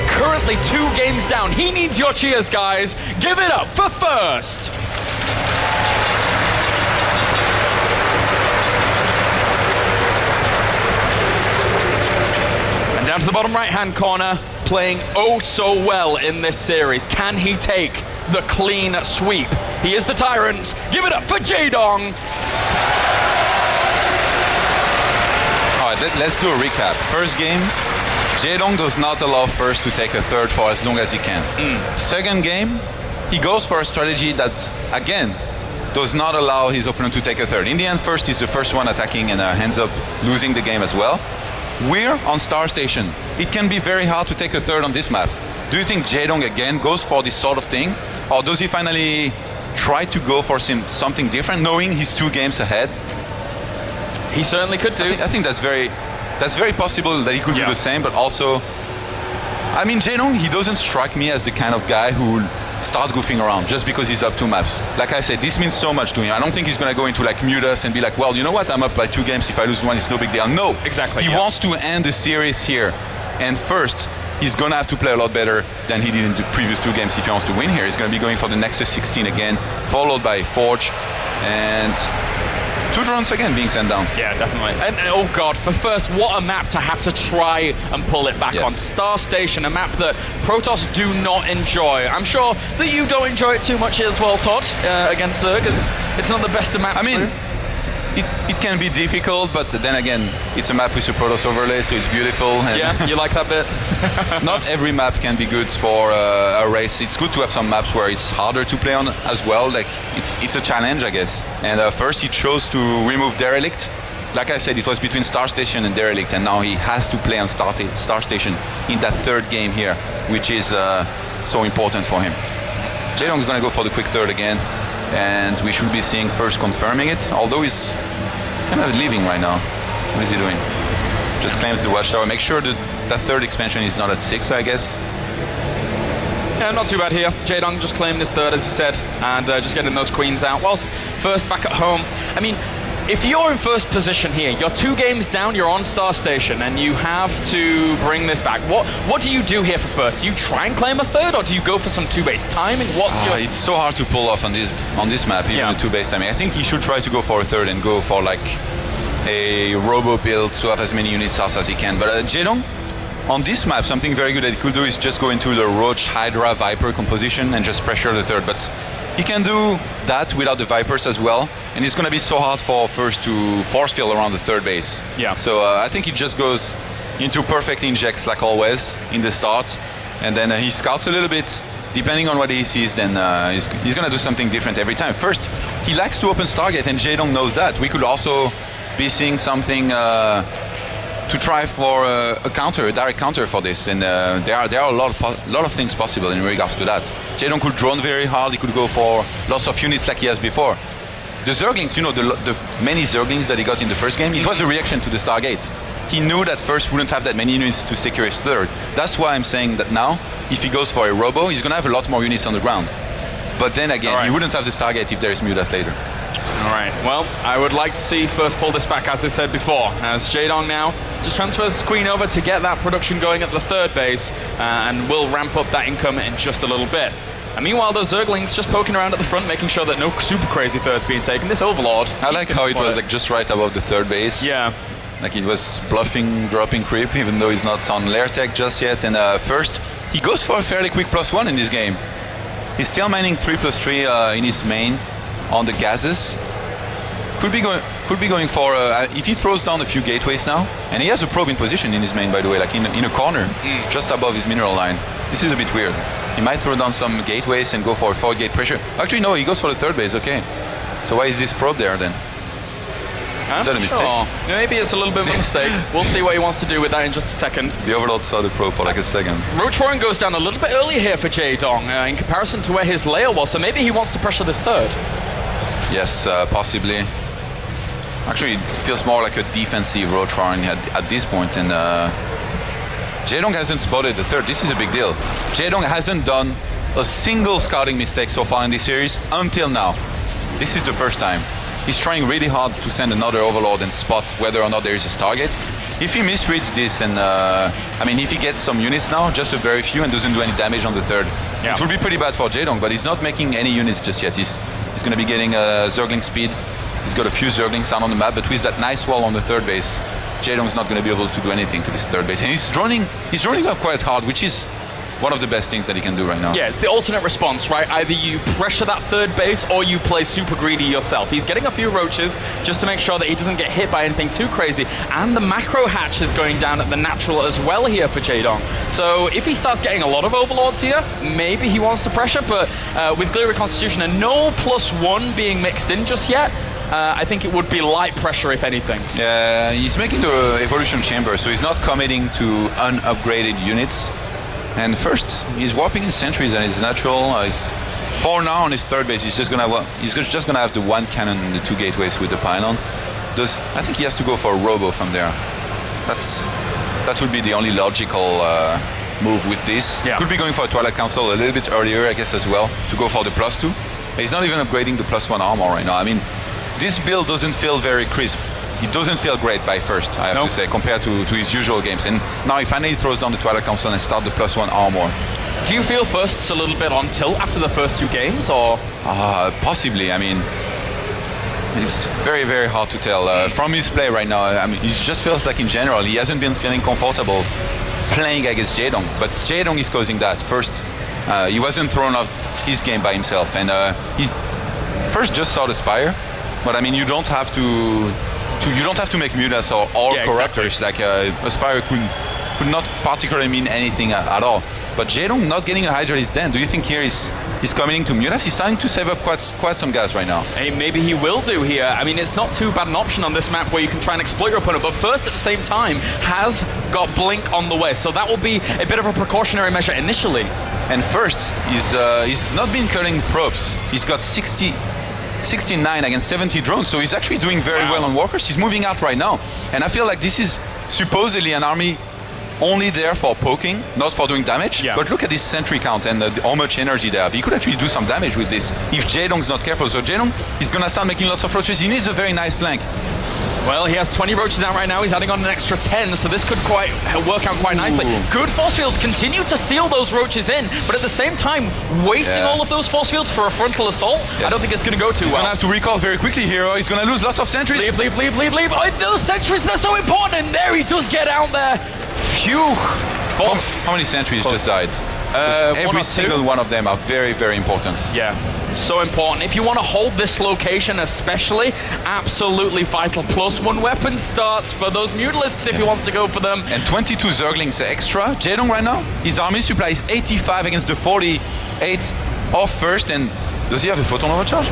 Currently 2 games down. He needs your cheers, guys. Give it up for First. And down to the bottom right-hand corner, playing oh so well in this series. Can he take the clean sweep? He is the Tyrant. Give it up for Jaedong. All right, let's do a recap. First game, Jaedong does not allow First to take a third for as long as he can. Second game, he goes for a strategy that, again, does not allow his opponent to take a third. In the end, First is the first one attacking and hands up, losing the game as well. We're on Star Station. It can be very hard to take a third on this map. Do you think Jaedong again goes for this sort of thing? Or does he finally try to go for something different, knowing he's 2 games ahead? He certainly could do. I think that's very possible that he could do the same, but also, I mean, Jaedong, he doesn't strike me as the kind of guy who will start goofing around just because he's up 2 maps. Like I said, this means so much to him. I don't think he's going to go into like mute us and be like, well, you know what, I'm up by 2 games. If I lose 1, it's no big deal. No, exactly. He wants to end the series here. And First, he's going to have to play a lot better than he did in the previous 2 games if he wants to win here. He's going to be going for the Nexus 16 again, followed by Forge, and 2 drones again being sent down. Yeah, definitely. And oh god, for First, what a map to have to try and pull it back on. Star Station, a map that Protoss do not enjoy. I'm sure that you don't enjoy it too much as well, Todd, against Zerg. It's not the best of maps. I mean, it can be difficult, but then again, it's a map with a Protoss overlay, so it's beautiful. And yeah, you like that bit? Not every map can be good for a race. It's good to have some maps where it's harder to play on as well. Like it's a challenge, I guess. And First, he chose to remove Derelict. Like I said, it was between Star Station and Derelict, and now he has to play on Star Station in that 3rd game here, which is so important for him. Jaedong is going to go for the quick third again, and we should be seeing First confirming it, although he's kind of leaving right now. What is he doing? Just claims the watchtower. Make sure that that 3rd expansion is not at 6, I guess. Yeah, not too bad here. Jaedong just claiming his 3rd, as you said, and just getting those queens out. Whilst First back at home, I mean, if you're in first position here, you're 2 games down, you're on Star Station, and you have to bring this back. What do you do here for First? Do you try and claim a 3rd, or do you go for some 2-base timing? It's so hard to pull off on this map, even the 2-base timing. I think he should try to go for a 3rd and go for like a robo build to have as many units as he can. But Jaedong, on this map, something very good that he could do is just go into the Roach, Hydra, Viper composition and just pressure the 3rd. But he can do that without the Vipers as well, and it's going to be so hard for First to force field around the 3rd base. Yeah. So I think he just goes into perfect injects like always in the start, and then he scouts a little bit. Depending on what he sees, then he's going to do something different every time. First, he likes to open Stargate, and Jaedong knows that. We could also be seeing something to try for a counter, a direct counter for this, and there are a lot of things possible in regards to that. Jaedong could drone very hard. He could go for lots of units like he has before. The Zerglings, you know, the many Zerglings that he got in the first game, it was a reaction to the Stargates. He knew that First wouldn't have that many units to secure his 3rd. That's why I'm saying that now, if he goes for a robo, he's going to have a lot more units on the ground. But then again, he wouldn't have the Stargate if there is Mutas later. All right, well, I would like to see First pull this back, as I said before, as Jaedong now just transfers his queen over to get that production going at the 3rd base, and will ramp up that income in just a little bit. And meanwhile, those Zerglings just poking around at the front, making sure that no super crazy 3rds being taken. This Overlord, I like how it was like just right above the 3rd base. Yeah. Like it was bluffing, dropping creep, even though he's not on lair tech just yet. And First, he goes for a fairly quick +1 in this game. He's still mining 3+3 in his main on the gases. Could be going for if he throws down a few gateways now, and he has a probe in position in his main, by the way, like in a corner, just above his mineral line. This is a bit weird. He might throw down some gateways and go for a 4th gate pressure. Actually, no, he goes for the 3rd base. Okay, so why is this probe there then? Is that a mistake? Sure. Maybe it's a little bit of a mistake. We'll see what he wants to do with that in just a second. The Overlord saw the probe for like a second. Roach Warren goes down a little bit early here for Jaedong in comparison to where his layer was, so maybe he wants to pressure this 3rd. Yes, possibly. Actually, it feels more like a defensive Roach Warren at this point, and Jaedong hasn't spotted the 3rd. This is a big deal. Jaedong hasn't done a single scouting mistake so far in this series until now. This is the first time. He's trying really hard to send another Overlord and spot whether or not there is a Stargate. if he misreads this and I mean, if he gets some units now, just a very few, and doesn't do any damage on the third, it will be pretty bad for Jaedong. But he's not making any units just yet. He's going to be getting Zergling speed. He's got a few Zerglings down on the map, but with that nice wall on the third base, Jaedong's not going to be able to do anything to this third base. And he's running up quite hard, which is one of the best things that he can do right now. Yeah, it's the alternate response, right? Either you pressure that third base or you play super greedy yourself. He's getting a few roaches just to make sure that he doesn't get hit by anything too crazy. And the macro hatch is going down at the natural as well here for Jaedong. So if he starts getting a lot of overlords here, maybe he wants to pressure, but with Clear Reconstitution and no +1 being mixed in just yet, I think it would be light pressure, if anything. Yeah, he's making the evolution chamber, so he's not committing to unupgraded units. And first, he's warping in sentries, and it's natural. For now on his third base, he's just gonna have the one cannon and the two gateways with the pylon. I think he has to go for a robo from there. That would be the only logical move with this. Yeah. Could be going for a Twilight Council a little bit earlier, I guess, as well, to go for the +2. He's not even upgrading the +1 armor right now. I mean, this build doesn't feel very crisp. It doesn't feel great by first, I have to say, compared to his usual games. And now he finally throws down the Twilight Council and starts the +1 armor. Do you feel first's a little bit on tilt after the first two games, or? Possibly. I mean, it's very, very hard to tell. From his play right now, I mean, it just feels like in general, he hasn't been feeling comfortable playing against Jaedong. But Jaedong is causing that. First, he wasn't thrown off his game by himself. And he first just saw the Spire. But I mean, you don't have to make mutas or corruptors. Exactly. Like a Spire could not particularly mean anything at all. But Jaedong not getting a Hydra is then. Do you think here he's committing to mutas? He's starting to save up quite some gas right now. Hey, maybe he will do here. I mean, it's not too bad an option on this map where you can try and exploit your opponent, but first at the same time has got Blink on the way, so that will be a bit of a precautionary measure initially. And first, he's not been cutting probes. He's got 69 against 70 drones, so he's actually doing very well on walkers. He's moving out right now, and I feel like this is supposedly an army only there for poking, not for doing damage. Yeah. But look at this sentry count and how much energy they have. He could actually do some damage with this if Jaedong's not careful. So Jaedong is gonna start making lots of roaches. He needs a very nice flank. Well, he has 20 roaches out right now. He's adding on an extra 10, so this could work out quite nicely. Good force fields continue to seal those roaches in, but at the same time, wasting all of those force fields for a frontal assault, I don't think it's going to go too well. He's going to have to recall very quickly here, or he's going to lose lots of sentries. Leave. Oh, those sentries, they're so important, and there he does get out there. Phew. How many sentries just died? Every single one of them are very, very important. Yeah, so important. If you want to hold this location especially, absolutely vital. +1 weapon starts for those Mutalisks if he wants to go for them. And 22 Zerglings extra. Jaedong right now, his army supply is 85 against the 48 off first. And does he have a photon overcharge?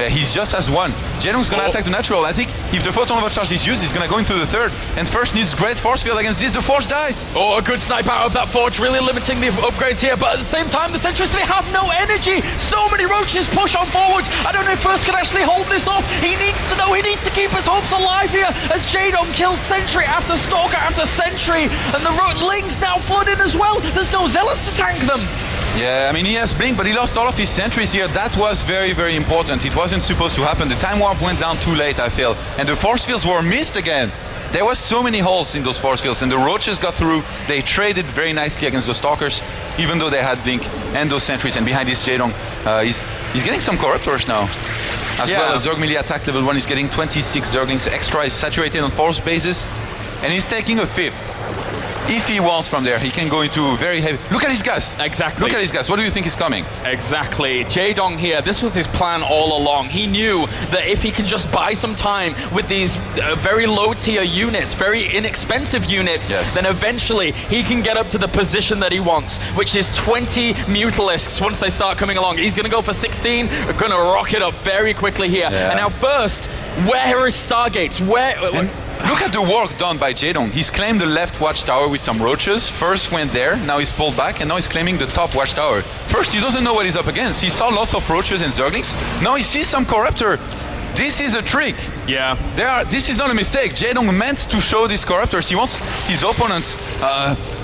He just has one. Jaedong's gonna attack the natural. I think if the photon overcharge is used, he's gonna go into the third. And first needs great force field against this. The Forge dies. Oh, a good snipe out of that Forge, really limiting the upgrades here. But at the same time, the sentries, they have no energy. So many roaches push on forwards. I don't know if First can actually hold this off. He needs to know. He needs to keep his hopes alive here as Jaedong kills sentry after stalker after sentry. And the Lings now flood in as well. There's no zealots to tank them. Yeah, I mean, he has Blink, but he lost all of his sentries here. That was very, very important. It wasn't supposed to happen. The time warp went down too late, I feel. And the force fields were missed again. There was so many holes in those force fields, and the roaches got through. They traded very nicely against the stalkers, even though they had Blink and those sentries. And behind this Jaedong, he's getting some corruptors now. As well as Zerg melee attacks level 1, he's getting 26 Zerglings extra. He's saturated on force bases, and he's taking a 5th. If he wants from there, he can go into very heavy... Look at his gas! Exactly. Look at his gas. What do you think is coming? Exactly. Jaedong here, this was his plan all along. He knew that if he can just buy some time with these very low-tier units, very inexpensive units, then eventually he can get up to the position that he wants, which is 20 Mutalisks once they start coming along. He's going to go for 16. We're going to rock it up very quickly here. And now first, where is Stargates? Look at the work done by Jaedong. He's claimed the left watchtower with some roaches. First went there, now he's pulled back, and now he's claiming the top watchtower. First, he doesn't know what he's up against. He saw lots of roaches and Zerglings. Now he sees some Corruptor. This is a trick. Yeah. This is not a mistake. Jaedong meant to show these corruptors. He wants his opponent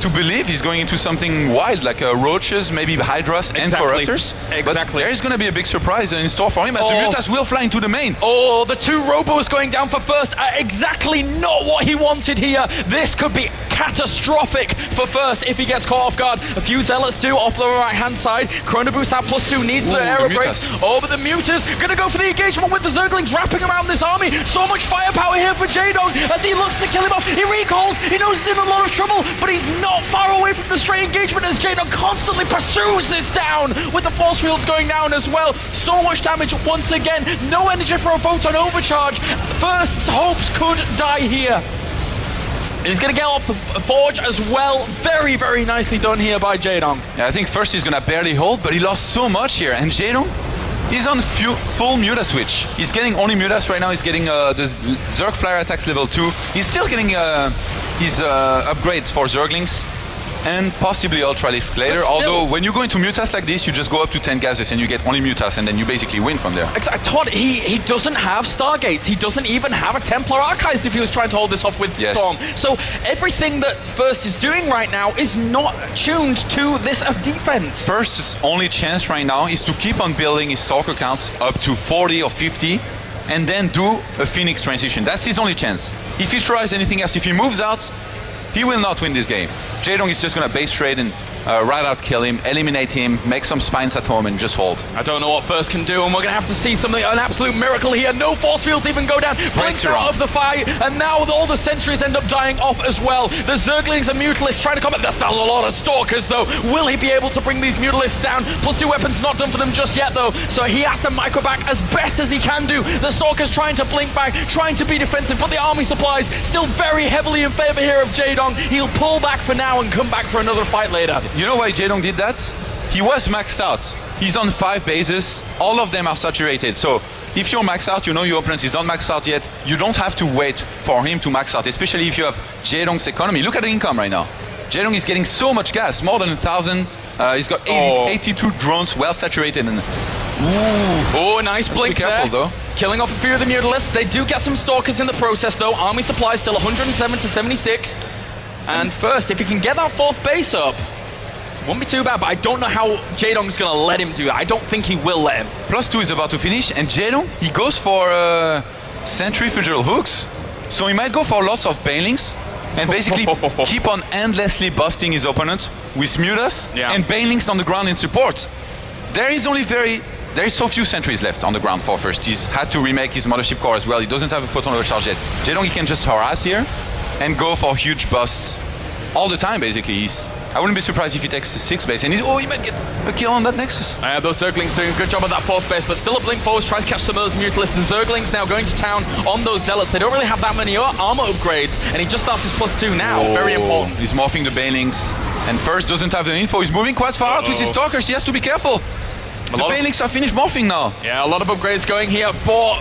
to believe he's going into something wild, like roaches, maybe hydras and corruptors. Exactly. But there's going to be a big surprise in store for him as the Mutas will fly into the main. Oh, the 2 Robos going down for first. Exactly not what he wanted here. This could be catastrophic for first if he gets caught off guard. A few Zealots too off the right-hand side. Chrono Boost at +2 needs the aero break. Oh, but the Mutas gonna go for the engagement with the Zerglings wrapping around this army. So much firepower here for Jaedong as he looks to kill him off. He recalls, he knows he's in a lot of trouble, but he's not far away from the straight engagement as Jaedong constantly pursues this down with the force fields going down as well. So much damage once again. No energy for a photon overcharge. First's hopes could die here. He's going to get off the forge as well. Very, very nicely done here by Jaedong. Yeah, I think first he's going to barely hold, but he lost so much here. And Jaedong, he's on full Muta switch. He's getting only Mutas right now. He's getting the Zerg Flyer attacks level 2. He's still getting his upgrades for Zerglings and possibly Ultralisk later. Although when you go into Mutas like this, you just go up to 10 gases and you get only Mutas and then you basically win from there. Todd, he doesn't have Stargates. He doesn't even have a Templar Archives if he was trying to hold this off with Storm. So everything that First is doing right now is not tuned to this defense. First's only chance right now is to keep on building his Stalker counts up to 40 or 50 and then do a Phoenix transition. That's his only chance. If he tries anything else, if he moves out, he will not win this game. Jaedong is just going to base trade and right out kill him, eliminate him, make some spines at home and just hold. I don't know what First can do and we're going to have to see something, an absolute miracle here. No force fields even go down. Breaks out of the fight and now all the sentries end up dying off as well. The Zerglings and Mutalisks trying to combat. That's not a lot of Stalkers though. Will he be able to bring these Mutalisks down? +2 weapons not done for them just yet though. So he has to micro back as best as he can do. The Stalkers trying to blink back, trying to be defensive, but the army supplies still very heavily in favor here of Jaedong. He'll pull back for now and come back for another fight later. You know why Jaedong did that? He was maxed out. He's on 5 bases. All of them are saturated. So if you're maxed out, you know your opponent is not maxed out yet. You don't have to wait for him to max out, especially if you have Jaedong's economy. Look at the income right now. Jaedong is getting so much gas, more than 1,000. He's got 82 drones, well saturated. And oh, nice blink careful, there. Though. Killing off a few of the Mutalisks. They do get some Stalkers in the process though. Army supply still 107 to 76. And First, if he can get that 4th base up, won't be too bad, but I don't know how Jaedong's going to let him do that. I don't think he will let him. +2 is about to finish, and Jaedong, he goes for centrifugal hooks. So he might go for lots of Banelings, and basically keep on endlessly busting his opponent with Mutas and Banelings on the ground in support. There is so few sentries left on the ground for First. He's had to remake his mothership core as well. He doesn't have a photon overcharge yet. Jaedong, he can just harass here and go for huge busts all the time, basically. I wouldn't be surprised if he takes the 6th base and he might get a kill on that Nexus. Those Zerglings doing a good job on that 4th base, but still a blink forward, tries to catch some of those Mutalisks. The Zerglings now going to town on those Zealots. They don't really have that many armor upgrades, and he just starts his +2 now. Very important. He's morphing the Banelings, and First doesn't have the info. He's moving quite far out with his Stalkers. He has to be careful. The Banelings are finished morphing now. Yeah, a lot of upgrades going here for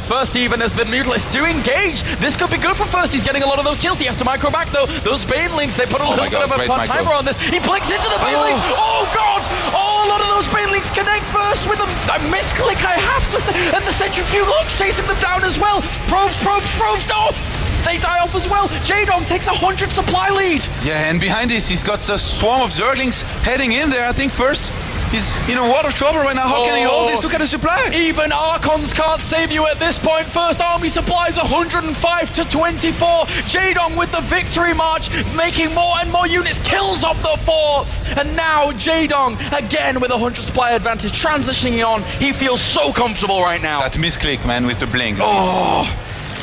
First even as the Mutalisks do engage. This could be good for First. He's getting a lot of those kills. He has to micro back though. Those Banelings, they put a little bit of a timer on this. He blinks into the Banelings. Oh God! Oh, a lot of those Banelings connect First with a misclick, I have to say. And the centrifuge chasing them down as well. Probes off. They die off as well. Jaedong takes 100 supply lead. Yeah, and behind this, he's got a swarm of Zerglings heading in there. I think First, he's in a lot of trouble right now. How can he hold this? Look at the supply. Even Archons can't save you at this point. First army supplies 105 to 24. Jaedong with the victory march, making more and more units, kills off the 4th. And now Jaedong, again with 100 supply advantage, transitioning on. He feels so comfortable right now. That misclick, man, with the blink.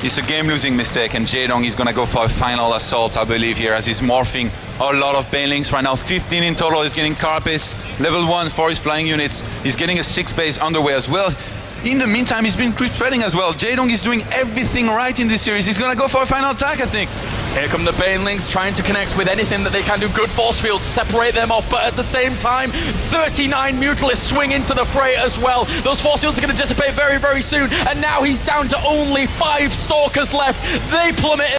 It's a game-losing mistake, and Jaedong is going to go for a final assault, I believe, here, as he's morphing a lot of Banelings right now. 15 in total. He's getting Carapace, level 1 for his flying units. He's getting a 6th base underway as well. In the meantime, he's been creep threading as well. Jaedong is doing everything right in this series. He's going to go for a final attack, I think. Here come the Banelings trying to connect with anything that they can do. Good force fields, separate them off, but at the same time, 39 Mutalisks swing into the fray as well. Those force fields are going to dissipate very, very soon, and now he's down to only 5 Stalkers left. They plummet